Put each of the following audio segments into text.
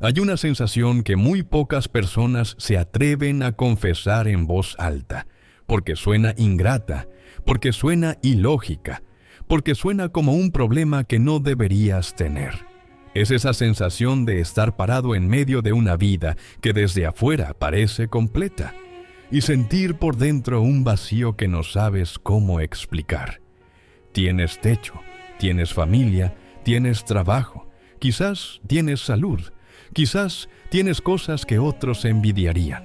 Hay una sensación que muy pocas personas se atreven a confesar en voz alta, porque suena ingrata, porque suena ilógica, porque suena como un problema que no deberías tener. Es esa sensación de estar parado en medio de una vida que desde afuera parece completa, y sentir por dentro un vacío que no sabes cómo explicar. Tienes techo, tienes familia, tienes trabajo, quizás tienes salud, quizás tienes cosas que otros envidiarían.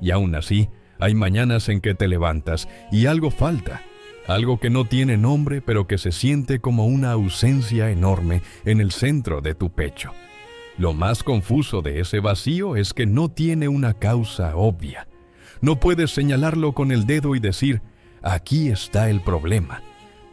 Y aún así, hay mañanas en que te levantas y algo falta, algo que no tiene nombre pero que se siente como una ausencia enorme en el centro de tu pecho. Lo más confuso de ese vacío es que no tiene una causa obvia. No puedes señalarlo con el dedo y decir, aquí está el problema.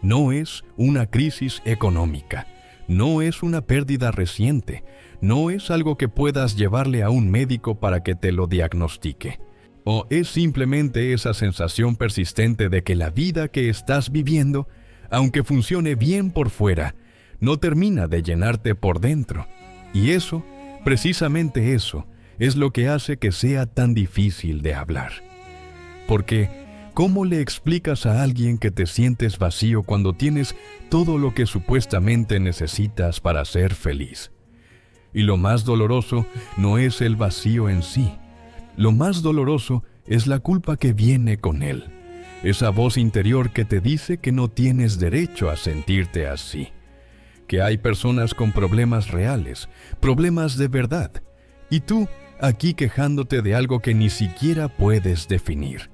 No es una crisis económica, no es una pérdida reciente, no es algo que puedas llevarle a un médico para que te lo diagnostique. O es simplemente esa sensación persistente de que la vida que estás viviendo, aunque funcione bien por fuera, no termina de llenarte por dentro. Y eso, precisamente eso, es lo que hace que sea tan difícil de hablar. Porque, ¿cómo le explicas a alguien que te sientes vacío cuando tienes todo lo que supuestamente necesitas para ser feliz? Y lo más doloroso no es el vacío en sí. Lo más doloroso es la culpa que viene con él. Esa voz interior que te dice que no tienes derecho a sentirte así. Que hay personas con problemas reales, problemas de verdad. Y tú, aquí quejándote de algo que ni siquiera puedes definir.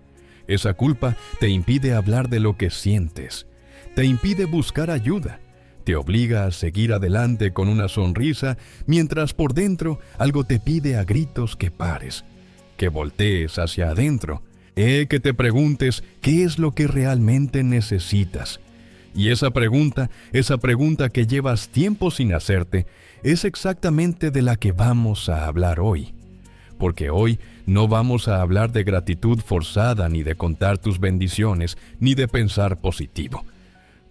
Esa culpa te impide hablar de lo que sientes, te impide buscar ayuda, te obliga a seguir adelante con una sonrisa, mientras por dentro algo te pide a gritos que pares, que voltees hacia adentro, que te preguntes qué es lo que realmente necesitas. Y esa pregunta que llevas tiempo sin hacerte, es exactamente de la que vamos a hablar hoy. Porque hoy no vamos a hablar de gratitud forzada, ni de contar tus bendiciones, ni de pensar positivo.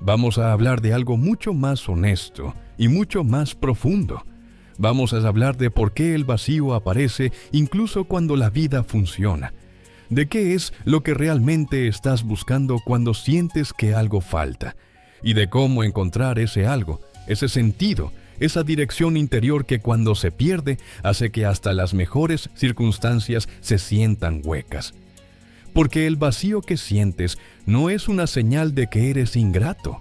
Vamos a hablar de algo mucho más honesto y mucho más profundo. Vamos a hablar de por qué el vacío aparece incluso cuando la vida funciona. De qué es lo que realmente estás buscando cuando sientes que algo falta. Y de cómo encontrar ese algo, ese sentido, esa dirección interior que cuando se pierde hace que hasta las mejores circunstancias se sientan huecas. Porque el vacío que sientes no es una señal de que eres ingrato,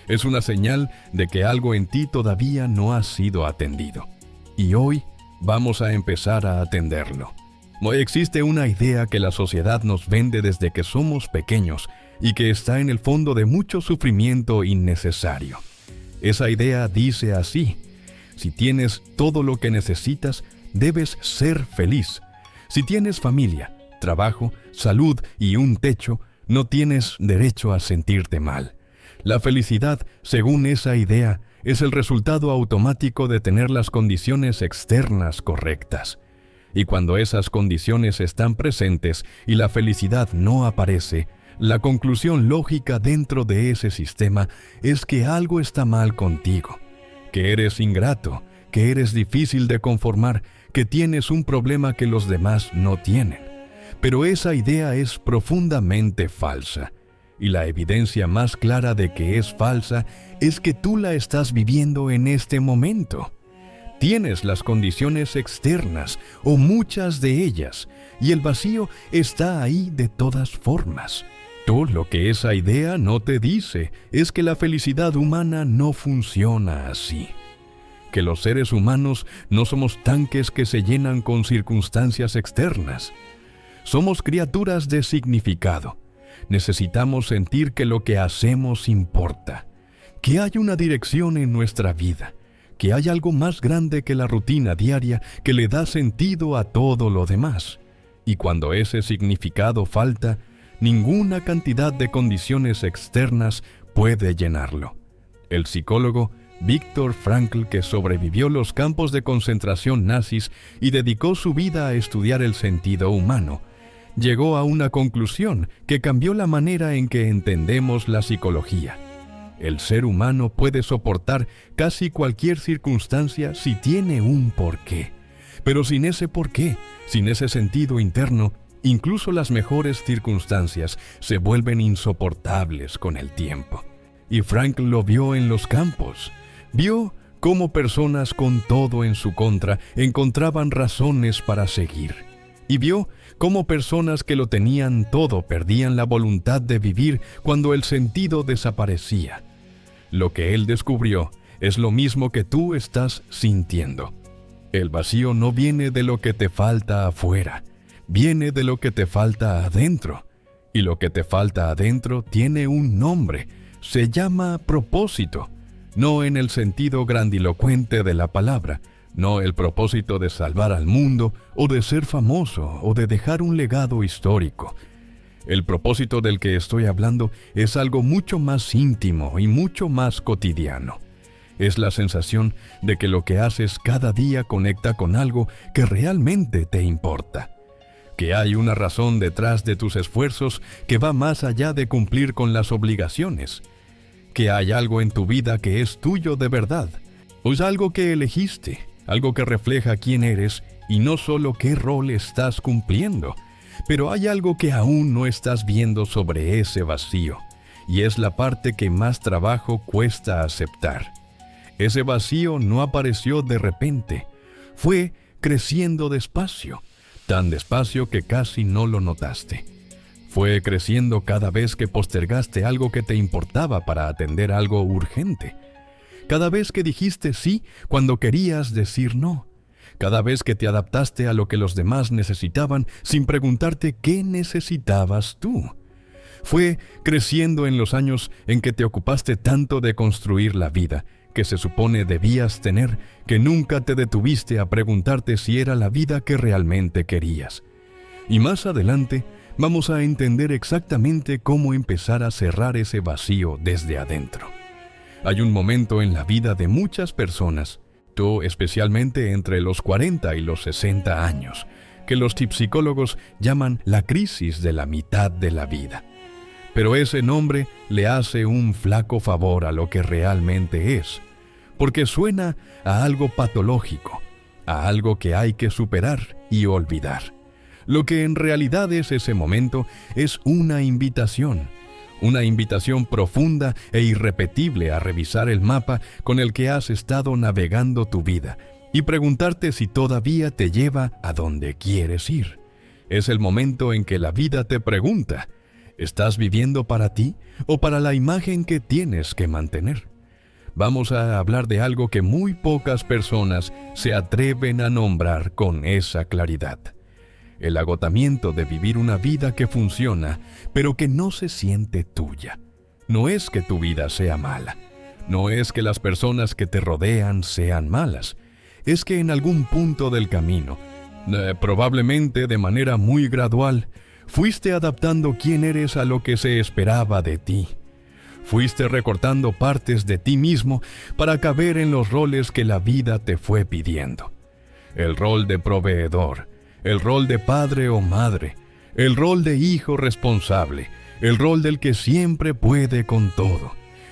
es una señal de que algo en ti todavía no ha sido atendido. Y hoy vamos a empezar a atenderlo. Existe una idea que la sociedad nos vende desde que somos pequeños y que está en el fondo de mucho sufrimiento innecesario. Esa idea dice así: si tienes todo lo que necesitas, debes ser feliz. Si tienes familia, trabajo, salud y un techo, no tienes derecho a sentirte mal. La felicidad, según esa idea, es el resultado automático de tener las condiciones externas correctas. Y cuando esas condiciones están presentes y la felicidad no aparece, la conclusión lógica dentro de ese sistema es que algo está mal contigo, que eres ingrato, que eres difícil de conformar, que tienes un problema que los demás no tienen. Pero esa idea es profundamente falsa, y la evidencia más clara de que es falsa es que tú la estás viviendo en este momento. Tienes las condiciones externas, o muchas de ellas, y el vacío está ahí de todas formas. Todo lo que esa idea no te dice es que la felicidad humana no funciona así. Que los seres humanos no somos tanques que se llenan con circunstancias externas. Somos criaturas de significado. Necesitamos sentir que lo que hacemos importa, que hay una dirección en nuestra vida, que hay algo más grande que la rutina diaria que le da sentido a todo lo demás. Y cuando ese significado falta, ninguna cantidad de condiciones externas puede llenarlo. El psicólogo Viktor Frankl, que sobrevivió los campos de concentración nazis y dedicó su vida a estudiar el sentido humano, llegó a una conclusión que cambió la manera en que entendemos la psicología. El ser humano puede soportar casi cualquier circunstancia si tiene un porqué, Pero sin ese porqué, sin ese sentido interno, incluso las mejores circunstancias se vuelven insoportables con el tiempo. Y Frank lo vio en los campos. Vio cómo personas con todo en su contra encontraban razones para seguir. Y vio cómo personas que lo tenían todo perdían la voluntad de vivir cuando el sentido desaparecía. Lo que él descubrió es lo mismo que tú estás sintiendo. El vacío no viene de lo que te falta afuera, viene de lo que te falta adentro. Y lo que te falta adentro tiene un nombre, se llama propósito. No en el sentido grandilocuente de la palabra, no el propósito de salvar al mundo o de ser famoso o de dejar un legado histórico. El propósito del que estoy hablando es algo mucho más íntimo y mucho más cotidiano. Es la sensación de que lo que haces cada día conecta con algo que realmente te importa. Que hay una razón detrás de tus esfuerzos que va más allá de cumplir con las obligaciones. Que hay algo en tu vida que es tuyo de verdad. O es algo que elegiste, algo que refleja quién eres y no solo qué rol estás cumpliendo. Pero hay algo que aún no estás viendo sobre ese vacío, y es la parte que más trabajo cuesta aceptar. Ese vacío no apareció de repente, fue creciendo despacio, tan despacio que casi no lo notaste. Fue creciendo cada vez que postergaste algo que te importaba para atender algo urgente. Cada vez que dijiste sí cuando querías decir no. Cada vez que te adaptaste a lo que los demás necesitaban sin preguntarte qué necesitabas tú. Fue creciendo en los años en que te ocupaste tanto de construir la vida que se supone debías tener, que nunca te detuviste a preguntarte si era la vida que realmente querías. Y más adelante vamos a entender exactamente cómo empezar a cerrar ese vacío desde adentro. Hay un momento en la vida de muchas personas, tú especialmente entre los 40 y los 60 años, que los psicólogos llaman la crisis de la mitad de la vida. Pero ese nombre le hace un flaco favor a lo que realmente es, porque suena a algo patológico, a algo que hay que superar y olvidar. Lo que en realidad es ese momento es una invitación profunda e irrepetible a revisar el mapa con el que has estado navegando tu vida y preguntarte si todavía te lleva a donde quieres ir. Es el momento en que la vida te pregunta, ¿estás viviendo para ti o para la imagen que tienes que mantener? Vamos a hablar de algo que muy pocas personas se atreven a nombrar con esa claridad. El agotamiento de vivir una vida que funciona, pero que no se siente tuya. No es que tu vida sea mala. No es que las personas que te rodean sean malas. Es que en algún punto del camino, probablemente de manera muy gradual, fuiste adaptando quién eres a lo que se esperaba de ti. Fuiste recortando partes de ti mismo para caber en los roles que la vida te fue pidiendo. El rol de proveedor, el rol de padre o madre, el rol de hijo responsable, el rol del que siempre puede con todo.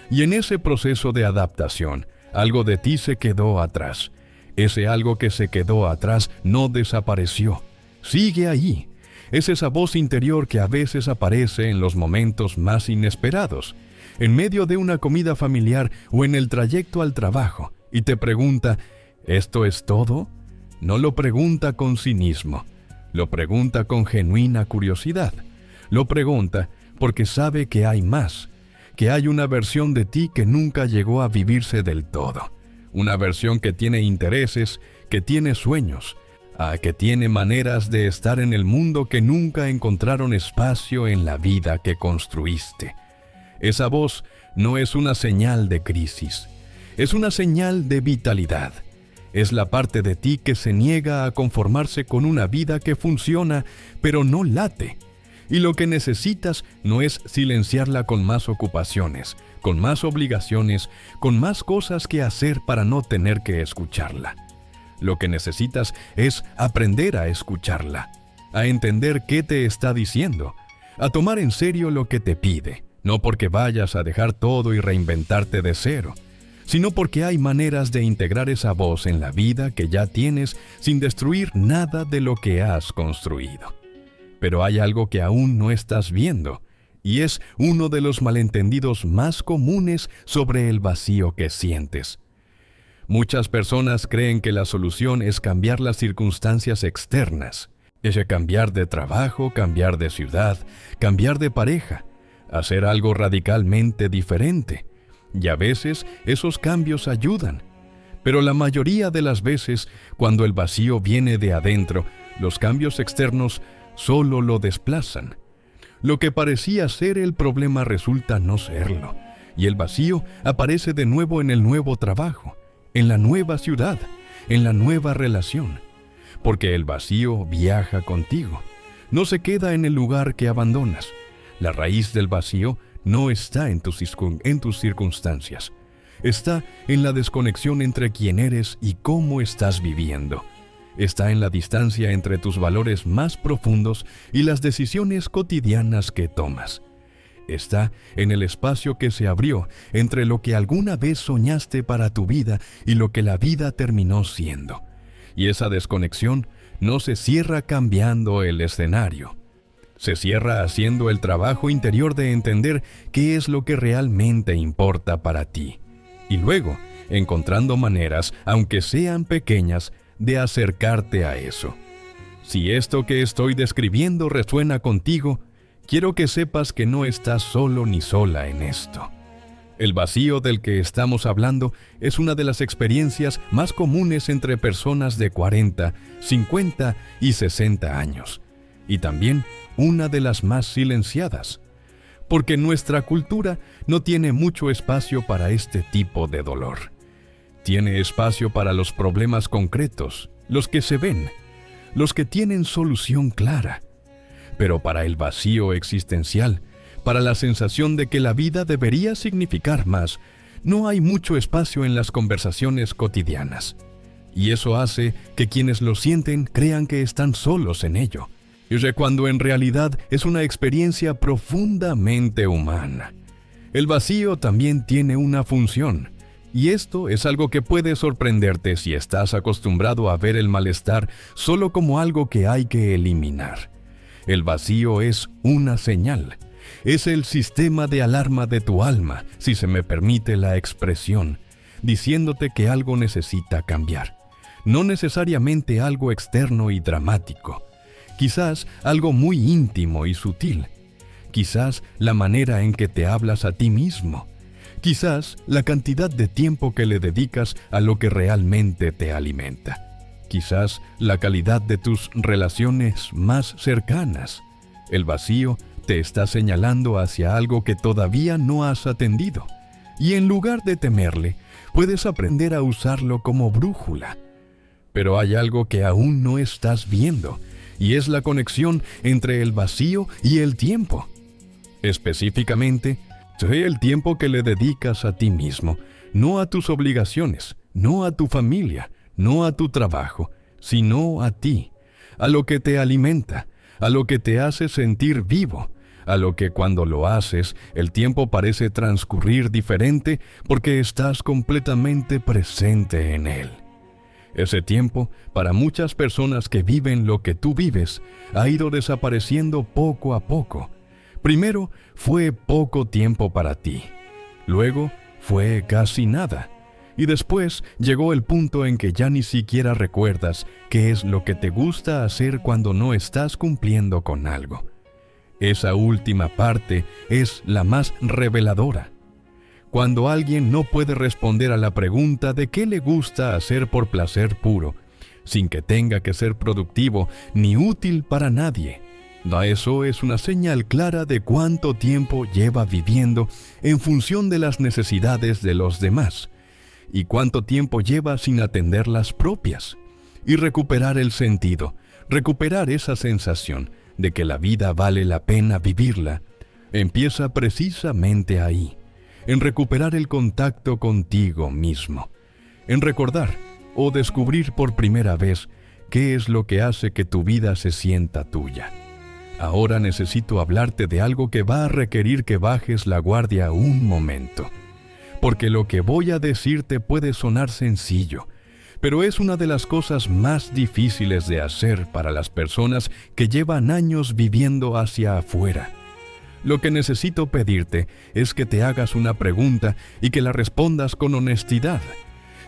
Y en ese proceso de adaptación, algo de ti se quedó atrás. Ese algo que se quedó atrás no desapareció. Sigue ahí. Es esa voz interior que a veces aparece en los momentos más inesperados, en medio de una comida familiar o en el trayecto al trabajo, y te pregunta, ¿esto es todo? No lo pregunta con cinismo, lo pregunta con genuina curiosidad. Lo pregunta porque sabe que hay más, que hay una versión de ti que nunca llegó a vivirse del todo. Una versión que tiene intereses, que tiene sueños, que tiene maneras de estar en el mundo que nunca encontraron espacio en la vida que construiste. Esa voz no es una señal de crisis, es una señal de vitalidad. Es la parte de ti que se niega a conformarse con una vida que funciona, pero no late. Y lo que necesitas no es silenciarla con más ocupaciones, con más obligaciones, con más cosas que hacer para no tener que escucharla. Lo que necesitas es aprender a escucharla, a entender qué te está diciendo, a tomar en serio lo que te pide, no porque vayas a dejar todo y reinventarte de cero, sino porque hay maneras de integrar esa voz en la vida que ya tienes sin destruir nada de lo que has construido. Pero hay algo que aún no estás viendo, y es uno de los malentendidos más comunes sobre el vacío que sientes. Muchas personas creen que la solución es cambiar las circunstancias externas, es cambiar de trabajo, cambiar de ciudad, cambiar de pareja, hacer algo radicalmente diferente. Y a veces esos cambios ayudan. Pero la mayoría de las veces, cuando el vacío viene de adentro, los cambios externos solo lo desplazan. Lo que parecía ser el problema resulta no serlo, y el vacío aparece de nuevo en el nuevo trabajo, en la nueva ciudad, en la nueva relación. Porque el vacío viaja contigo, no se queda en el lugar que abandonas. La raíz del vacío no está en tus circunstancias, está en la desconexión entre quién eres y cómo estás viviendo. Está en la distancia entre tus valores más profundos y las decisiones cotidianas que tomas. Está en el espacio que se abrió entre lo que alguna vez soñaste para tu vida y lo que la vida terminó siendo. Y esa desconexión no se cierra cambiando el escenario. Se cierra haciendo el trabajo interior de entender qué es lo que realmente importa para ti. Y luego, encontrando maneras, aunque sean pequeñas, de acercarte a eso. Si esto que estoy describiendo resuena contigo, quiero que sepas que no estás solo ni sola en esto. El vacío del que estamos hablando es una de las experiencias más comunes entre personas de 40, 50 y 60 años. Y también una de las más silenciadas, porque nuestra cultura no tiene mucho espacio para este tipo de dolor. Tiene espacio para los problemas concretos, los que se ven, los que tienen solución clara. Pero para el vacío existencial, para la sensación de que la vida debería significar más, no hay mucho espacio en las conversaciones cotidianas. Y eso hace que quienes lo sienten crean que están solos en ello, y cuando en realidad es una experiencia profundamente humana. El vacío también tiene una función, y esto es algo que puede sorprenderte si estás acostumbrado a ver el malestar solo como algo que hay que eliminar. El vacío es una señal. Es el sistema de alarma de tu alma, si se me permite la expresión, diciéndote que algo necesita cambiar. No necesariamente algo externo y dramático. Quizás algo muy íntimo y sutil. Quizás la manera en que te hablas a ti mismo. Quizás la cantidad de tiempo que le dedicas a lo que realmente te alimenta. Quizás la calidad de tus relaciones más cercanas. El vacío te está señalando hacia algo que todavía no has atendido. Y en lugar de temerle, puedes aprender a usarlo como brújula. Pero hay algo que aún no estás viendo, y es la conexión entre el vacío y el tiempo. Específicamente, el tiempo que le dedicas a ti mismo, no a tus obligaciones, no a tu familia, no a tu trabajo, sino a ti, a lo que te alimenta, a lo que te hace sentir vivo, a lo que cuando lo haces, el tiempo parece transcurrir diferente porque estás completamente presente en él. Ese tiempo, para muchas personas que viven lo que tú vives, ha ido desapareciendo poco a poco. Primero fue poco tiempo para ti, luego fue casi nada, y después llegó el punto en que ya ni siquiera recuerdas qué es lo que te gusta hacer cuando no estás cumpliendo con algo. Esa última parte es la más reveladora. Cuando alguien no puede responder a la pregunta de qué le gusta hacer por placer puro, sin que tenga que ser productivo ni útil para nadie, eso es una señal clara de cuánto tiempo lleva viviendo en función de las necesidades de los demás, y cuánto tiempo lleva sin atender las propias. Y recuperar el sentido, recuperar esa sensación de que la vida vale la pena vivirla, empieza precisamente ahí, en recuperar el contacto contigo mismo, en recordar o descubrir por primera vez qué es lo que hace que tu vida se sienta tuya. Ahora necesito hablarte de algo que va a requerir que bajes la guardia un momento, porque lo que voy a decirte puede sonar sencillo, pero es una de las cosas más difíciles de hacer para las personas que llevan años viviendo hacia afuera. Lo que necesito pedirte es que te hagas una pregunta y que la respondas con honestidad,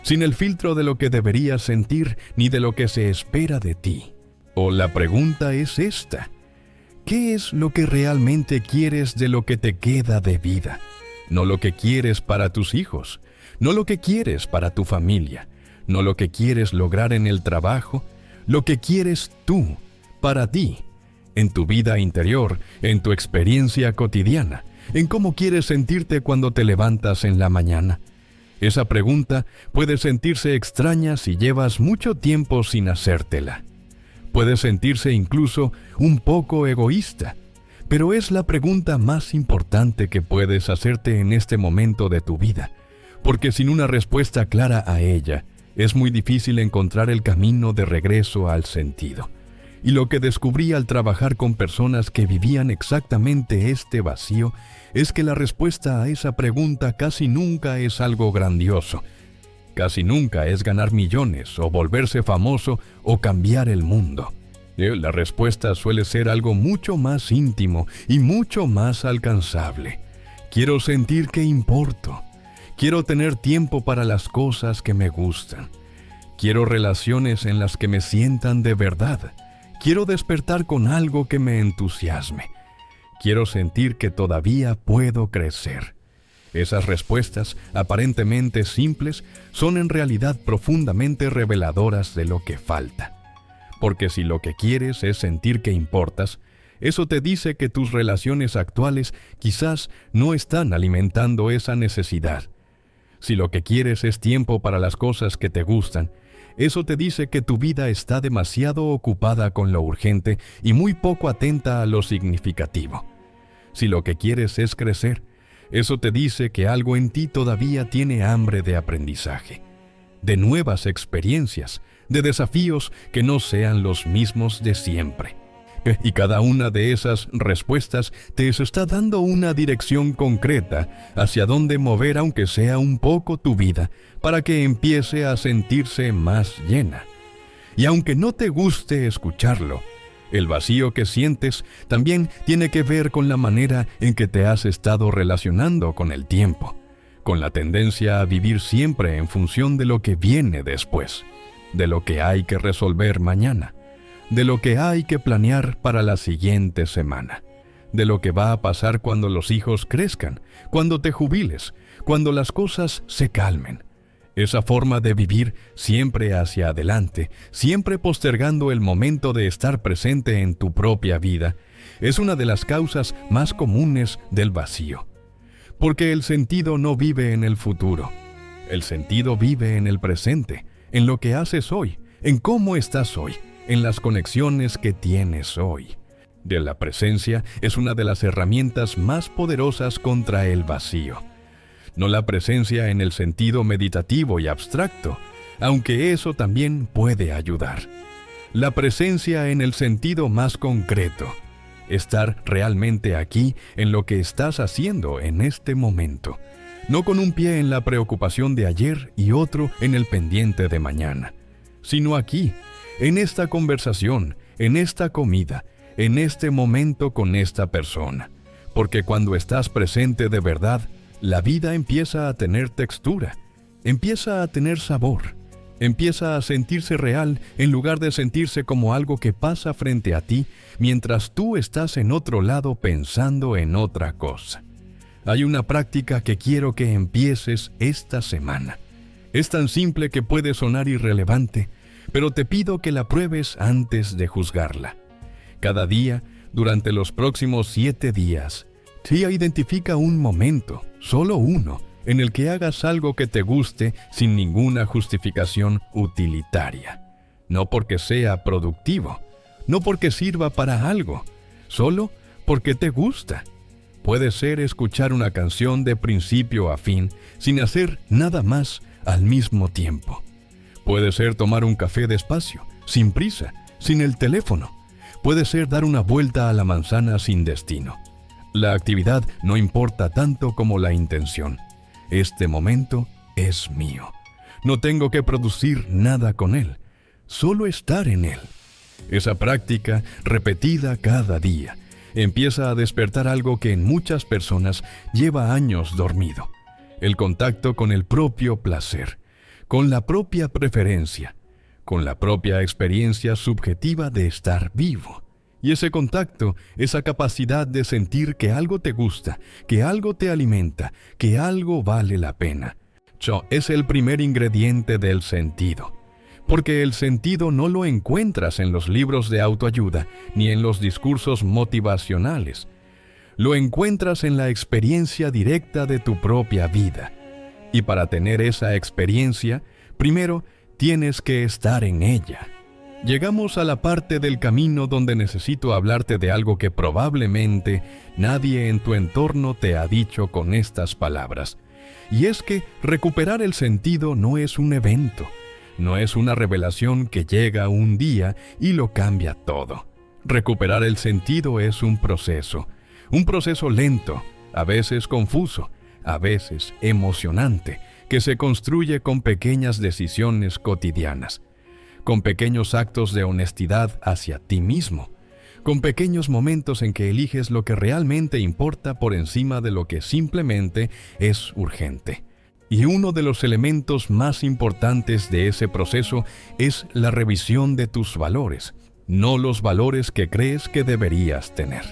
sin el filtro de lo que deberías sentir ni de lo que se espera de ti. O la pregunta es esta: ¿qué es lo que realmente quieres de lo que te queda de vida? No lo que quieres para tus hijos, no lo que quieres para tu familia, no lo que quieres lograr en el trabajo, lo que quieres tú, para ti, en tu vida interior, en tu experiencia cotidiana, en cómo quieres sentirte cuando te levantas en la mañana. Esa pregunta puede sentirse extraña si llevas mucho tiempo sin hacértela. Puede sentirse incluso un poco egoísta, pero es la pregunta más importante que puedes hacerte en este momento de tu vida, porque sin una respuesta clara a ella, es muy difícil encontrar el camino de regreso al sentido. Y lo que descubrí al trabajar con personas que vivían exactamente este vacío es que la respuesta a esa pregunta casi nunca es algo grandioso. Casi nunca es ganar millones o volverse famoso o cambiar el mundo. La respuesta suele ser algo mucho más íntimo y mucho más alcanzable. Quiero sentir que importo. Quiero tener tiempo para las cosas que me gustan. Quiero relaciones en las que me sientan de verdad. Quiero despertar con algo que me entusiasme. Quiero sentir que todavía puedo crecer. Esas respuestas, aparentemente simples, son en realidad profundamente reveladoras de lo que falta. Porque si lo que quieres es sentir que importas, eso te dice que tus relaciones actuales quizás no están alimentando esa necesidad. Si lo que quieres es tiempo para las cosas que te gustan, eso te dice que tu vida está demasiado ocupada con lo urgente y muy poco atenta a lo significativo. Si lo que quieres es crecer, eso te dice que algo en ti todavía tiene hambre de aprendizaje, de nuevas experiencias, de desafíos que no sean los mismos de siempre. Y cada una de esas respuestas te está dando una dirección concreta hacia dónde mover, aunque sea un poco, tu vida, para que empiece a sentirse más llena. Y aunque no te guste escucharlo, el vacío que sientes también tiene que ver con la manera en que te has estado relacionando con el tiempo, con la tendencia a vivir siempre en función de lo que viene después, de lo que hay que resolver mañana, de lo que hay que planear para la siguiente semana, de lo que va a pasar cuando los hijos crezcan, cuando te jubiles, cuando las cosas se calmen. Esa forma de vivir siempre hacia adelante, siempre postergando el momento de estar presente en tu propia vida, es una de las causas más comunes del vacío. Porque el sentido no vive en el futuro. El sentido vive en el presente, en lo que haces hoy, en cómo estás hoy, en las conexiones que tienes hoy. De la presencia es una de las herramientas más poderosas contra el vacío. No la presencia en el sentido meditativo y abstracto, aunque eso también puede ayudar. La presencia en el sentido más concreto, estar realmente aquí en lo que estás haciendo en este momento, no con un pie en la preocupación de ayer y otro en el pendiente de mañana, sino aquí, en esta conversación, en esta comida, en este momento con esta persona. Porque cuando estás presente de verdad, la vida empieza a tener textura, empieza a tener sabor, empieza a sentirse real en lugar de sentirse como algo que pasa frente a ti mientras tú estás en otro lado pensando en otra cosa. Hay una práctica que quiero que empieces esta semana. Es tan simple que puede sonar irrelevante, pero te pido que la pruebes antes de juzgarla. Cada día, durante los próximos 7 días, identifica un momento, solo uno, en el que hagas algo que te guste sin ninguna justificación utilitaria. No porque sea productivo, no porque sirva para algo, solo porque te gusta. Puede ser escuchar una canción de principio a fin, sin hacer nada más al mismo tiempo. Puede ser tomar un café despacio, sin prisa, sin el teléfono. Puede ser dar una vuelta a la manzana sin destino. La actividad no importa tanto como la intención. Este momento es mío. No tengo que producir nada con él, solo estar en él. Esa práctica, repetida cada día, empieza a despertar algo que en muchas personas lleva años dormido: el contacto con el propio placer, con la propia preferencia, con la propia experiencia subjetiva de estar vivo. Y ese contacto, esa capacidad de sentir que algo te gusta, que algo te alimenta, que algo vale la pena, es el primer ingrediente del sentido. Porque el sentido no lo encuentras en los libros de autoayuda ni en los discursos motivacionales. Lo encuentras en la experiencia directa de tu propia vida. Y para tener esa experiencia, primero tienes que estar en ella. Llegamos a la parte del camino donde necesito hablarte de algo que probablemente nadie en tu entorno te ha dicho con estas palabras. Y es que recuperar el sentido no es un evento, no es una revelación que llega un día y lo cambia todo. Recuperar el sentido es un proceso lento, a veces confuso, a veces emocionante, que se construye con pequeñas decisiones cotidianas, con pequeños actos de honestidad hacia ti mismo, con pequeños momentos en que eliges lo que realmente importa por encima de lo que simplemente es urgente. Y uno de los elementos más importantes de ese proceso es la revisión de tus valores, no los valores que crees que deberías tener,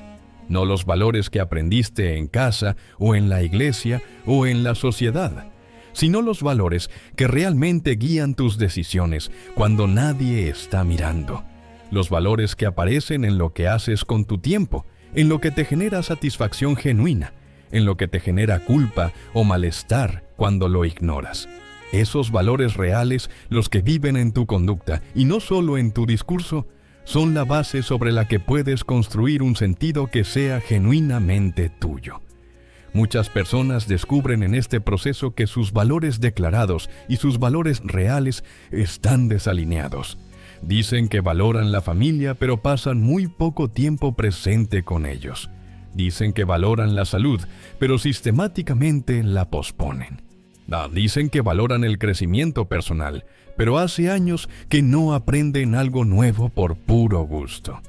no los valores que aprendiste en casa o en la iglesia o en la sociedad, sino los valores que realmente guían tus decisiones cuando nadie está mirando. Los valores que aparecen en lo que haces con tu tiempo, en lo que te genera satisfacción genuina, en lo que te genera culpa o malestar cuando lo ignoras. Esos valores reales, los que viven en tu conducta y no solo en tu discurso, son la base sobre la que puedes construir un sentido que sea genuinamente tuyo. Muchas personas descubren en este proceso que sus valores declarados y sus valores reales están desalineados. Dicen que valoran la familia, pero pasan muy poco tiempo presente con ellos. Dicen que valoran la salud, pero sistemáticamente la posponen. Dicen que valoran el crecimiento personal, pero hace años que no aprenden algo nuevo por puro gusto.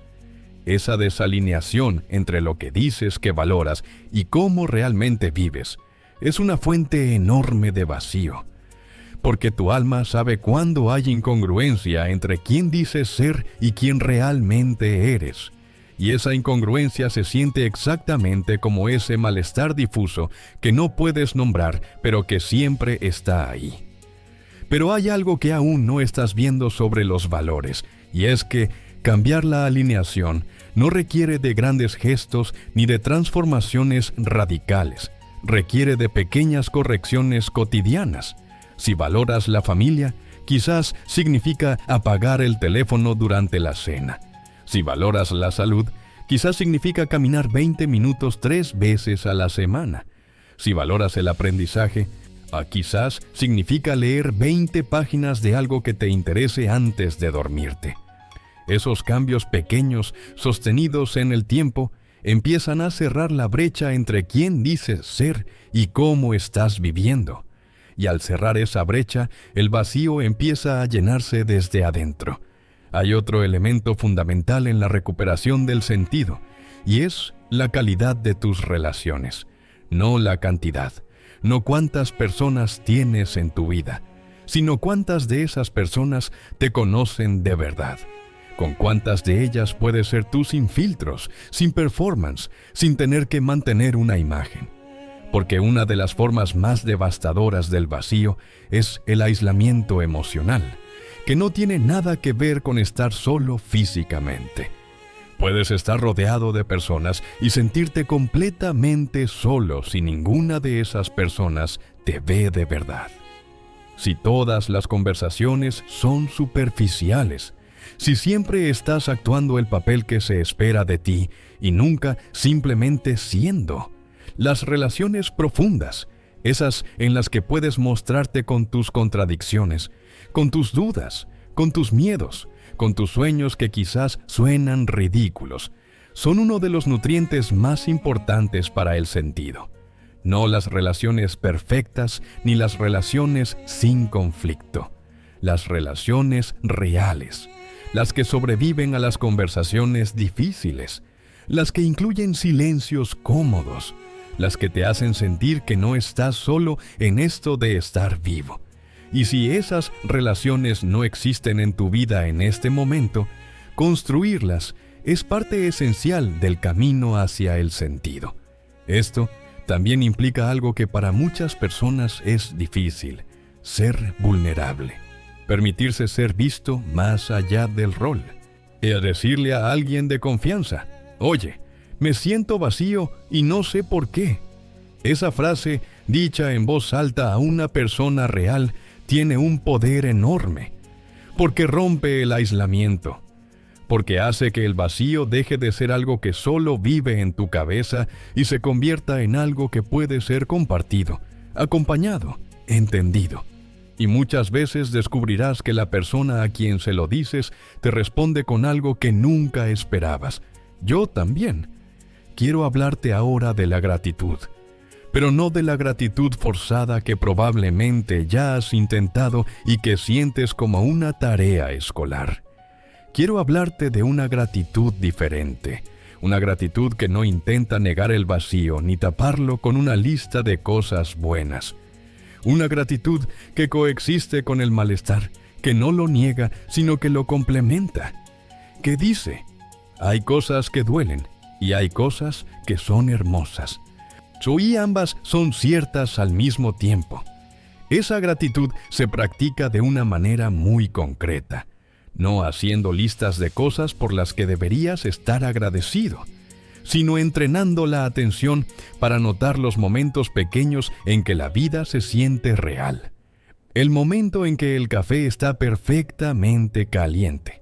Esa desalineación entre lo que dices que valoras y cómo realmente vives es una fuente enorme de vacío. Porque tu alma sabe cuándo hay incongruencia entre quién dices ser y quién realmente eres. Y esa incongruencia se siente exactamente como ese malestar difuso que no puedes nombrar, pero que siempre está ahí. Pero hay algo que aún no estás viendo sobre los valores, y es que cambiar la alineación no requiere de grandes gestos ni de transformaciones radicales. Requiere de pequeñas correcciones cotidianas. Si valoras la familia, quizás significa apagar el teléfono durante la cena. Si valoras la salud, quizás significa caminar 20 minutos 3 veces a la semana. Si valoras el aprendizaje, quizás significa leer 20 páginas de algo que te interese antes de dormirte. Esos cambios pequeños, sostenidos en el tiempo, empiezan a cerrar la brecha entre quién dices ser y cómo estás viviendo. Y al cerrar esa brecha, el vacío empieza a llenarse desde adentro. Hay otro elemento fundamental en la recuperación del sentido, y es la calidad de tus relaciones, no la cantidad, no cuántas personas tienes en tu vida, sino cuántas de esas personas te conocen de verdad. Con cuántas de ellas puedes ser tú sin filtros, sin performance, sin tener que mantener una imagen. Porque una de las formas más devastadoras del vacío es el aislamiento emocional, que no tiene nada que ver con estar solo físicamente. Puedes estar rodeado de personas y sentirte completamente solo si ninguna de esas personas te ve de verdad. Si todas las conversaciones son superficiales, si siempre estás actuando el papel que se espera de ti y nunca simplemente siendo. Las relaciones profundas, esas en las que puedes mostrarte con tus contradicciones, con tus dudas, con tus miedos, con tus sueños que quizás suenan ridículos, son uno de los nutrientes más importantes para el sentido. No las relaciones perfectas ni las relaciones sin conflicto. Las relaciones reales, las que sobreviven a las conversaciones difíciles, las que incluyen silencios cómodos, las que te hacen sentir que no estás solo en esto de estar vivo. Y si esas relaciones no existen en tu vida en este momento, construirlas es parte esencial del camino hacia el sentido. Esto también implica algo que para muchas personas es difícil: ser vulnerable. Permitirse ser visto más allá del rol. Y a decirle a alguien de confianza: oye, me siento vacío y no sé por qué. Esa frase, dicha en voz alta a una persona real, tiene un poder enorme, porque rompe el aislamiento, porque hace que el vacío deje de ser algo que solo vive en tu cabeza y se convierta en algo que puede ser compartido, acompañado, entendido. Y muchas veces descubrirás que la persona a quien se lo dices te responde con algo que nunca esperabas. Yo también. Quiero hablarte ahora de la gratitud, pero no de la gratitud forzada que probablemente ya has intentado y que sientes como una tarea escolar. Quiero hablarte de una gratitud diferente, una gratitud que no intenta negar el vacío ni taparlo con una lista de cosas buenas. Una gratitud que coexiste con el malestar, que no lo niega, sino que lo complementa. Que dice: hay cosas que duelen y hay cosas que son hermosas. Y ambas son ciertas al mismo tiempo. Esa gratitud se practica de una manera muy concreta, no haciendo listas de cosas por las que deberías estar agradecido, sino entrenando la atención para notar los momentos pequeños en que la vida se siente real. El momento en que el café está perfectamente caliente.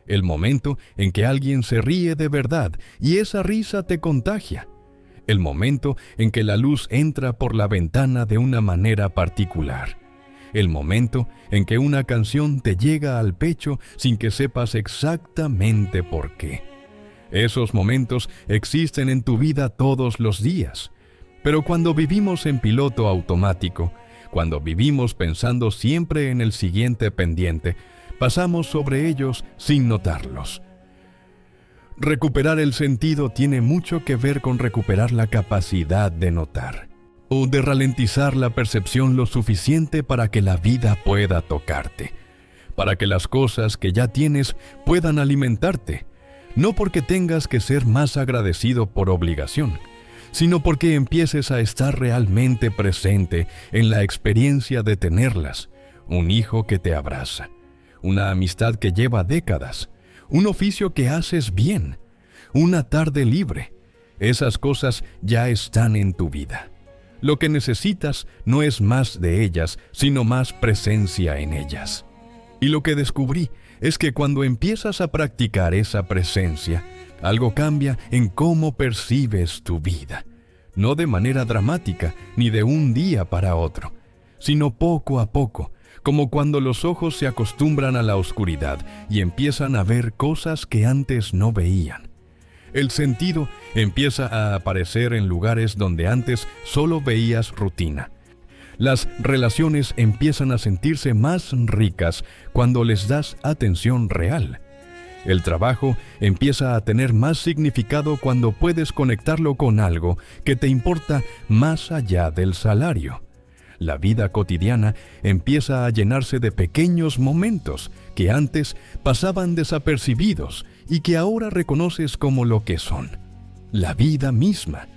El momento en que alguien se ríe de verdad y esa risa te contagia. El momento en que la luz entra por la ventana de una manera particular. El momento en que una canción te llega al pecho sin que sepas exactamente por qué. Esos momentos existen en tu vida todos los días. Pero cuando vivimos en piloto automático, cuando vivimos pensando siempre en el siguiente pendiente, pasamos sobre ellos sin notarlos. Recuperar el sentido tiene mucho que ver con recuperar la capacidad de notar, o de ralentizar la percepción lo suficiente para que la vida pueda tocarte, para que las cosas que ya tienes puedan alimentarte, no porque tengas que ser más agradecido por obligación, sino porque empieces a estar realmente presente en la experiencia de tenerlas, un hijo que te abraza, una amistad que lleva décadas, un oficio que haces bien, una tarde libre. Esas cosas ya están en tu vida. Lo que necesitas no es más de ellas, sino más presencia en ellas. Y lo que descubrí es que cuando empiezas a practicar esa presencia, algo cambia en cómo percibes tu vida. No de manera dramática, ni de un día para otro, sino poco a poco, como cuando los ojos se acostumbran a la oscuridad y empiezan a ver cosas que antes no veían. El sentido empieza a aparecer en lugares donde antes solo veías rutina. Las relaciones empiezan a sentirse más ricas cuando les das atención real. El trabajo empieza a tener más significado cuando puedes conectarlo con algo que te importa más allá del salario. La vida cotidiana empieza a llenarse de pequeños momentos que antes pasaban desapercibidos y que ahora reconoces como lo que son, la vida misma.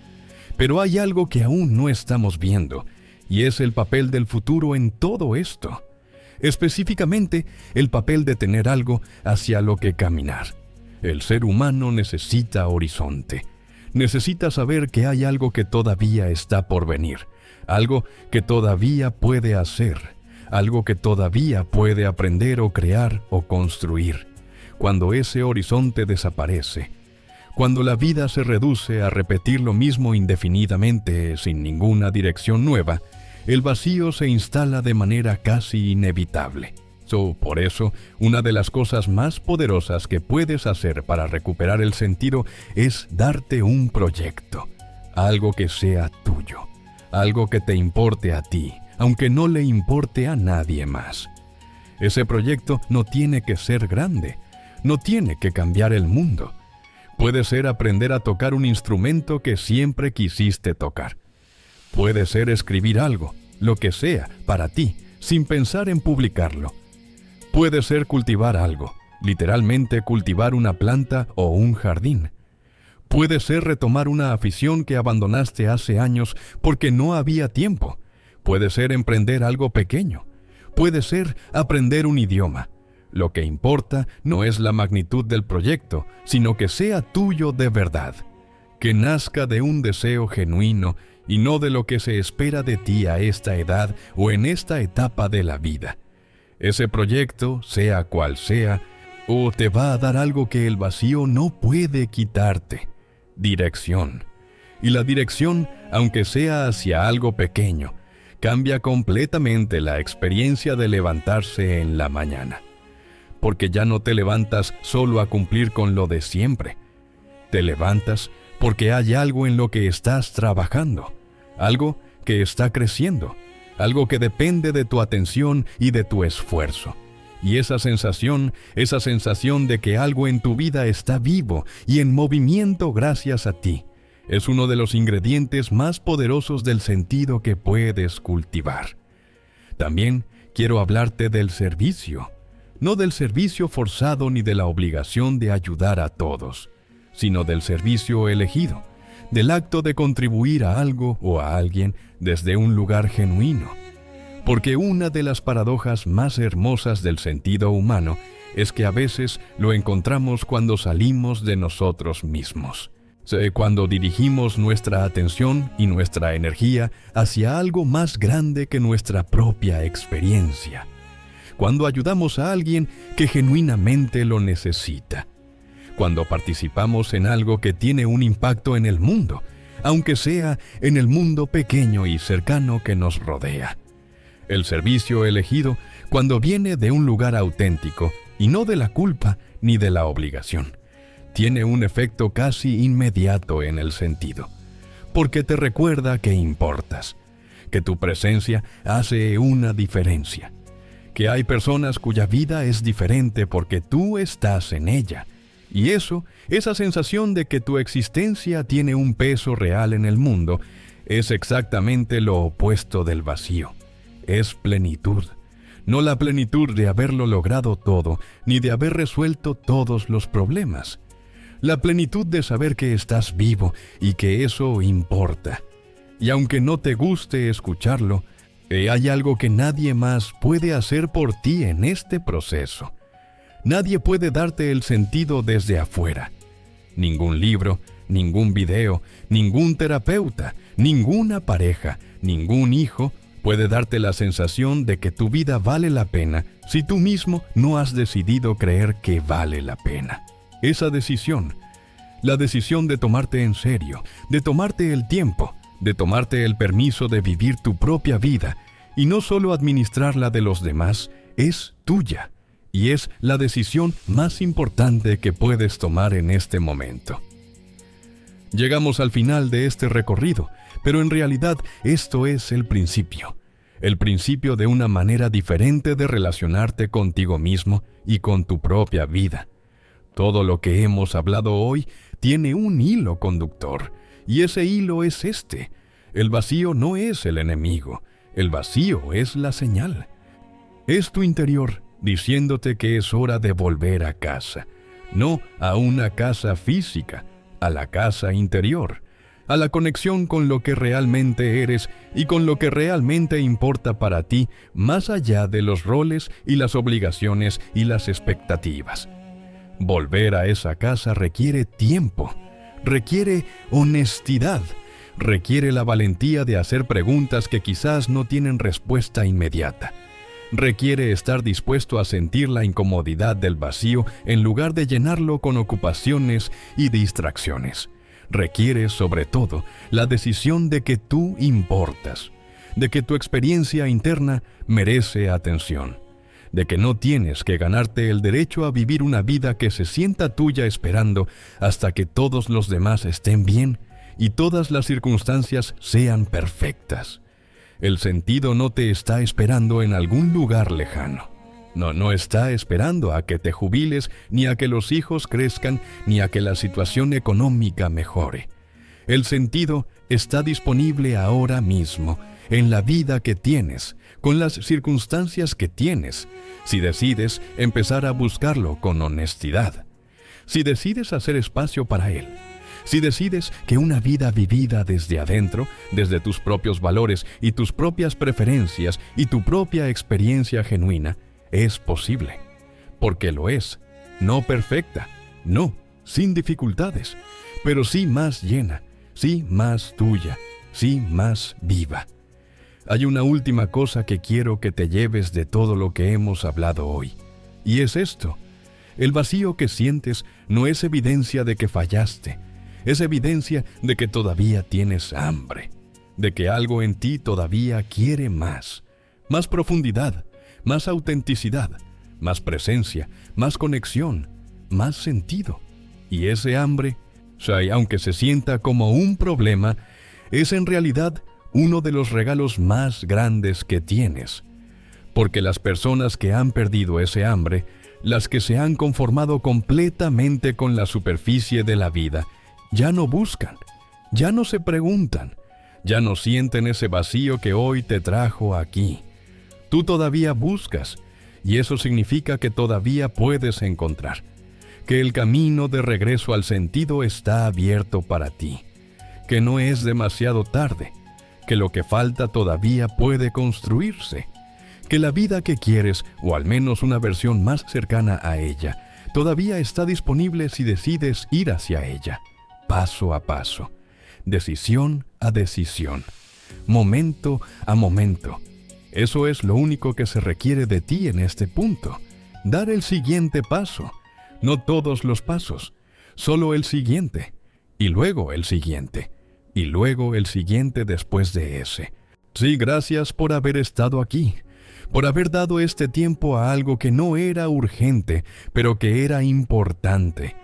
Pero hay algo que aún no estamos viendo, y es el papel del futuro en todo esto. Específicamente, el papel de tener algo hacia lo que caminar. El ser humano necesita horizonte. Necesita saber que hay algo que todavía está por venir. Algo que todavía puede hacer, algo que todavía puede aprender o crear o construir. Cuando ese horizonte desaparece, cuando la vida se reduce a repetir lo mismo indefinidamente sin ninguna dirección nueva, el vacío se instala de manera casi inevitable. Por eso, una de las cosas más poderosas que puedes hacer para recuperar el sentido es darte un proyecto, algo que sea tuyo. algo que te importe a ti, aunque no le importe a nadie más. Ese proyecto no tiene que ser grande, no tiene que cambiar el mundo. Puede ser aprender a tocar un instrumento que siempre quisiste tocar. Puede ser escribir algo, lo que sea, para ti, sin pensar en publicarlo. Puede ser cultivar algo, literalmente cultivar una planta o un jardín. Puede ser retomar una afición que abandonaste hace años porque no había tiempo. Puede ser emprender algo pequeño. Puede ser aprender un idioma. Lo que importa no es la magnitud del proyecto, sino que sea tuyo de verdad. Que nazca de un deseo genuino y no de lo que se espera de ti a esta edad o en esta etapa de la vida. Ese proyecto, sea cual sea, o te va a dar algo que el vacío no puede quitarte: dirección. Y la dirección, aunque sea hacia algo pequeño, cambia completamente la experiencia de levantarse en la mañana. Porque ya no te levantas solo a cumplir con lo de siempre. Te levantas porque hay algo en lo que estás trabajando, algo que está creciendo, algo que depende de tu atención y de tu esfuerzo. Y esa sensación de que algo en tu vida está vivo y en movimiento gracias a ti, es uno de los ingredientes más poderosos del sentido que puedes cultivar. También quiero hablarte del servicio, no del servicio forzado ni de la obligación de ayudar a todos, sino del servicio elegido, del acto de contribuir a algo o a alguien desde un lugar genuino. Porque una de las paradojas más hermosas del sentido humano es que a veces lo encontramos cuando salimos de nosotros mismos. Cuando dirigimos nuestra atención y nuestra energía hacia algo más grande que nuestra propia experiencia. Cuando ayudamos a alguien que genuinamente lo necesita. Cuando participamos en algo que tiene un impacto en el mundo, aunque sea en el mundo pequeño y cercano que nos rodea. El servicio elegido cuando viene de un lugar auténtico y no de la culpa ni de la obligación. Tiene un efecto casi inmediato en el sentido, porque te recuerda que importas, que tu presencia hace una diferencia, que hay personas cuya vida es diferente porque tú estás en ella, y esa sensación de que tu existencia tiene un peso real en el mundo, es exactamente lo opuesto del vacío. Es plenitud, no la plenitud de haberlo logrado todo, ni de haber resuelto todos los problemas. La plenitud de saber que estás vivo y que eso importa. Y aunque no te guste escucharlo, hay algo que nadie más puede hacer por ti en este proceso. Nadie puede darte el sentido desde afuera. Ningún libro, ningún video, ningún terapeuta, ninguna pareja, ningún hijo puede darte la sensación de que tu vida vale la pena si tú mismo no has decidido creer que vale la pena. Esa decisión, la decisión de tomarte en serio, de tomarte el tiempo, de tomarte el permiso de vivir tu propia vida y no solo administrar la de los demás, es tuya. Y es la decisión más importante que puedes tomar en este momento. Llegamos al final de este recorrido, pero en realidad esto es el principio de una manera diferente de relacionarte contigo mismo y con tu propia vida. Todo lo que hemos hablado hoy tiene un hilo conductor, y ese hilo es este: el vacío no es el enemigo, el vacío es la señal. Es tu interior diciéndote que es hora de volver a casa, no a una casa física, a la casa interior, a la conexión con lo que realmente eres y con lo que realmente importa para ti, más allá de los roles y las obligaciones y las expectativas. Volver a esa casa requiere tiempo, requiere honestidad, requiere la valentía de hacer preguntas que quizás no tienen respuesta inmediata. Requiere estar dispuesto a sentir la incomodidad del vacío en lugar de llenarlo con ocupaciones y distracciones. Requiere, sobre todo, la decisión de que tú importas, de que tu experiencia interna merece atención, de que no tienes que ganarte el derecho a vivir una vida que se sienta tuya esperando hasta que todos los demás estén bien y todas las circunstancias sean perfectas. El sentido no te está esperando en algún lugar lejano. No está esperando a que te jubiles, ni a que los hijos crezcan, ni a que la situación económica mejore. El sentido está disponible ahora mismo, en la vida que tienes, con las circunstancias que tienes, si decides empezar a buscarlo con honestidad. Si decides hacer espacio para él. Si decides que una vida vivida desde adentro, desde tus propios valores y tus propias preferencias y tu propia experiencia genuina, es posible, porque lo es, no perfecta, no, sin dificultades, pero sí más llena, sí más tuya, sí más viva. Hay una última cosa que quiero que te lleves de todo lo que hemos hablado hoy, y es esto: el vacío que sientes no es evidencia de que fallaste, es evidencia de que todavía tienes hambre, de que algo en ti todavía quiere más profundidad, más autenticidad, más presencia, más conexión, más sentido. Y ese hambre, aunque se sienta como un problema, es en realidad uno de los regalos más grandes que tienes. Porque las personas que han perdido ese hambre, las que se han conformado completamente con la superficie de la vida, ya no buscan, ya no se preguntan, ya no sienten ese vacío que hoy te trajo aquí. Tú todavía buscas, y eso significa que todavía puedes encontrar, que el camino de regreso al sentido está abierto para ti, que no es demasiado tarde, que lo que falta todavía puede construirse, que la vida que quieres, o al menos una versión más cercana a ella, todavía está disponible si decides ir hacia ella, paso a paso, decisión a decisión, momento a momento. Eso es lo único que se requiere de ti en este punto. Dar el siguiente paso. No todos los pasos, solo el siguiente. Y luego el siguiente. Y luego el siguiente después de ese. Sí, gracias por haber estado aquí. Por haber dado este tiempo a algo que no era urgente, pero que era importante.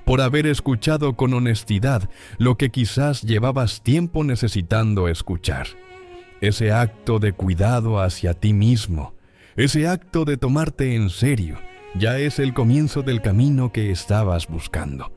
Por haber escuchado con honestidad lo que quizás llevabas tiempo necesitando escuchar. Ese acto de cuidado hacia ti mismo, ese acto de tomarte en serio, ya es el comienzo del camino que estabas buscando.